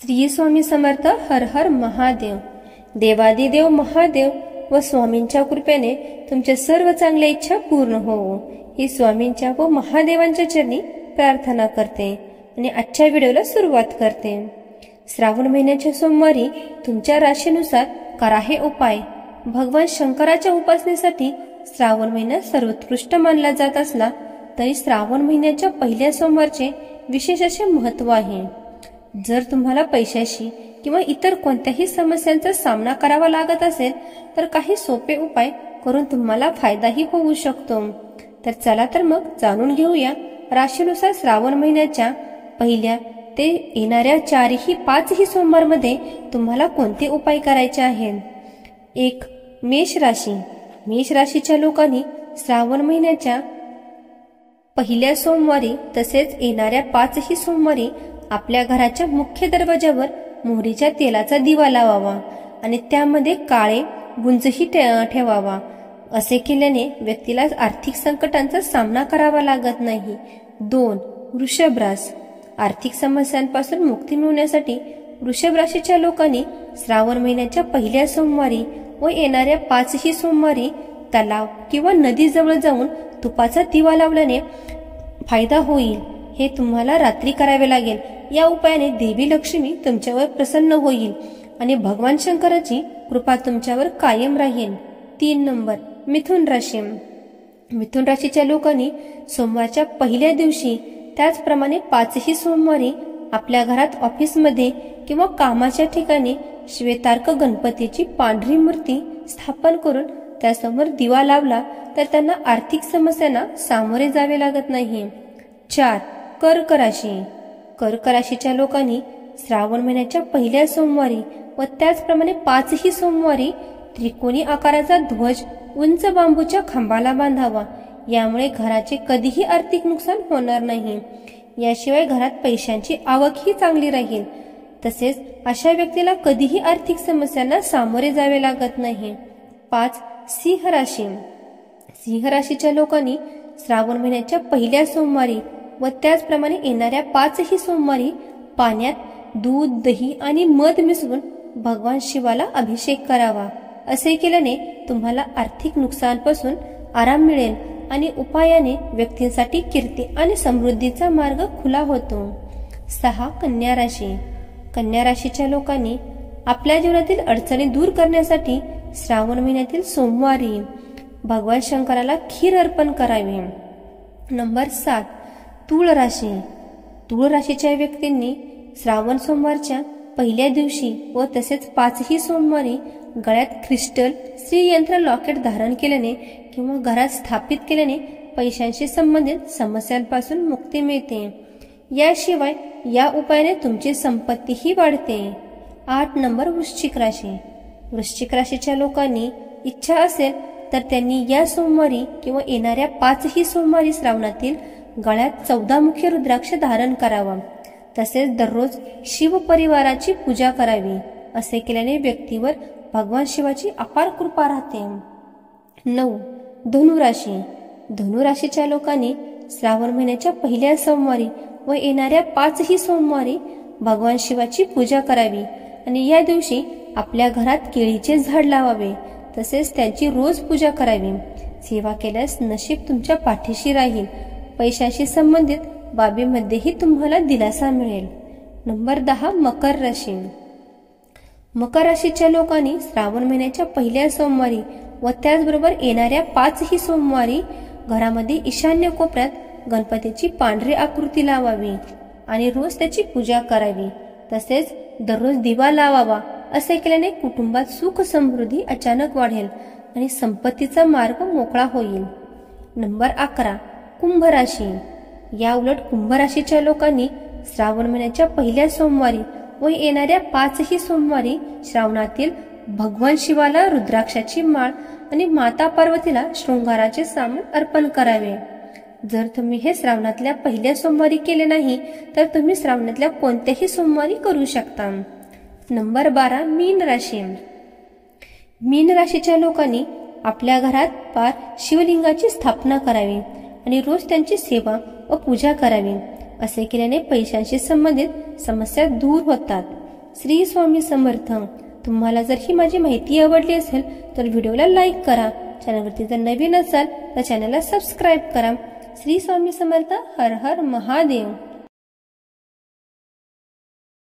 श्री स्वामी समर्थ. हर हर महादेव. देवादिदेव महादेव व स्वामींच्या कृपेने तुमच्या सर्व चांगल्या इच्छा पूर्ण होवो ही स्वामींच्या व महादेवांच्या चरणी प्रार्थना करते आणि आजच्या व्हिडिओला सुरुवात करते. श्रावण महिन्याच्या सोमवारी तुमच्या राशीनुसार करा हे उपाय. भगवान शंकराच्या उपासनेसाठी श्रावण महिना सर्वोत्कृष्ट मानला जात असला तरी श्रावण महिन्याच्या पहिल्या सोमवारचे विशेष असे महत्त्व आहे. जर तुम्हाला पैशाशी किंवा इतर कोणत्याही समस्यांचा सामना करावा लागत असेल तर काही सोपे उपाय करून तुम्हाला फायदाही होऊ शकतो. तर चला तर मग जाणून घेऊया राशीनुसार श्रावण महिन्याच्या पहिल्या ते येणाऱ्या 4-5 सोमवारमध्ये तुम्हाला कोणते उपाय करायचे आहेत. 1. मेष राशी. मेष राशीच्या लोकांनी श्रावण महिन्याच्या पहिल्या सोमवारी तसेच येणाऱ्या 5 सोमवारी आपल्या घराच्या मुख्य दरवाजावर मोहरीच्या तेलाचा दिवा लावावा आणि त्यामध्ये काळे गुंजही ठेवावा. असे केल्याने व्यक्तीला आर्थिक संकटांचा सामना करावा लागत नाही. 2. वृषभ रास. आर्थिक समस्यांपासून मुक्ती मिळवण्यासाठी वृषभ राशीच्या लोकांनी श्रावण महिन्याच्या पहिल्या सोमवारी व येणाऱ्या 5 सोमवारी तलाव किंवा नदीजवळ जाऊन तुपाचा दिवा लावल्याने फायदा होईल. हे तुम्हाला रात्री करावे लागेल. या उपायाने देवी लक्ष्मी तुमच्यावर प्रसन्न होईल आणि भगवान शंकराची कृपा तुमच्यावर कायम राहील. 3 नंबर मिथुन राशी. मिथुन राशीच्या लोकांनी सोमवारच्या पहिल्या दिवशी त्याचप्रमाणे 5 सोमवारी आपल्या घरात, ऑफिसमध्ये किंवा कामाच्या ठिकाणी श्वेतार्क गणपतीची पांढरी मूर्ती स्थापन करून त्यासमोर दिवा लावला तर त्यांना आर्थिक समस्यांना सामोरे जावे लागत नाही. 4. कर्क राशी. कर्क राशीच्या लोकांनी श्रावण महिन्याच्या पहिल्या सोमवारी व त्याचप्रमाणे 5 सोमवारी त्रिकोणी आकाराचा ध्वज उंच बांबूच्या खांबाला बांधावा. यामुळे घराचे कधीही आर्थिक नुकसान होणार नाही. याशिवाय घरात पैशांची आवकही चांगली राहील. तसेच अशा व्यक्तीला कधीही आर्थिक समस्यांना सामोरे जावे लागत नाही. 5. सिंह राशी. सिंह राशीच्या लोकांनी श्रावण महिन्याच्या पहिल्या सोमवारी व त्याचप्रमाणे येणाऱ्या 5 सोमवारी पाण्यात दूध, दही आणि मध मिसळून भगवान शिवाला अभिषेक करावा. असे केल्याने तुम्हाला आर्थिक नुकसानपासून आराम मिळेल आणि उपायाने व्यक्तींसाठी कीर्ती आणि समृद्धीचा मार्ग खुला होतो. 6. कन्या राशी. कन्या राशीच्या लोकांनी आपल्या जीवनातील अडचणी दूर करण्यासाठी श्रावण महिन्यातील सोमवारी भगवान शंकराला खीर अर्पण करावे. नंबर 7. तुळ राशी. तुळ राशीच्या व्यक्तींनी श्रावण सोमवारच्या पहिल्या दिवशी व तसेच 5 सोमवारी गळ्यात क्रिस्टल श्रीयंत्र लॉकेट धारण केल्याने किंवा घरात स्थापित केल्याने पैशांशी संबंधित समस्यांपासून मुक्ती मिळते. याशिवाय या उपायाने तुमची संपत्तीही वाढते. 8 नंबर वृश्चिक राशी. वृश्चिक राशीच्या लोकांनी इच्छा असेल तर त्यांनी या सोमवारी किंवा येणाऱ्या 5 सोमवारी श्रावणातील गळ्यात 14 मुखी रुद्राक्ष धारण करावा. तसेच दररोज शिव परिवाराची पूजा करावी. असे केल्याने व्यक्तीवर भगवान शिवाची अपार कृपा राहते. 9. धनुराशी. धनुराशीच्या लोकांनी श्रावण महिन्याच्या पहिल्या सोमवारी व येणाऱ्या 5 सोमवारी भगवान शिवाची पूजा करावी आणि या दिवशी आपल्या घरात केळीचे झाड लावावे. तसेच त्यांची रोज पूजा करावी. सेवा केल्यास नशीब तुमच्या पाठीशी राहील. पैशाशी संबंधित बाबीमध्येही तुम्हाला दिलासा मिळेल. नंबर 10. मकर राशी. मकर राशीच्या लोकांनी श्रावण महिन्याच्या पहिल्या सोमवारी व त्याचबरोबर येणाऱ्या 5 सोमवारी घरामध्ये ईशान्य कोपऱ्यात गणपतीची पांढरी आकृती लावावी आणि रोज त्याची पूजा करावी. तसेच दररोज दिवा लावावा. असे केल्याने कुटुंबात सुख समृद्धी अचानक वाढेल आणि संपत्तीचा मार्ग मोकळा होईल. नंबर 11. कुंभ राशी. या उलट कुंभ राशीच्या लोकांनी श्रावण महिन्याच्या पहिल्या सोमवारी व येणाऱ्या 5 सोमवारी श्रावणातील भगवान शिवाला रुद्राक्षाची माळ आणि माता पार्वतीला शृंगाराचे सामान अर्पण करावे. जर तुम्ही हे श्रावणातल्या पहिल्या सोमवारी केले नाही तर तुम्ही श्रावणातल्या कोणत्याही सोमवारी करू शकता. नंबर 12. मीन राशी. मीन राशीच्या लोकांनी आपल्या घरात शिवलिंगाची स्थापना करावी आणि रोज त्यांची सेवा व पूजा करावी. असे केल्याने पैशांशी संबंधित समस्या दूर होतात. श्री स्वामी समर्थ. तुम्हाला जर ही माझी माहिती आवडली असेल तर व्हिडिओला लाईक करा. चॅनलवरती जर नवीन असाल तर चॅनलला सबस्क्राईब करा. श्री स्वामी समर्थ. हर हर महादेव.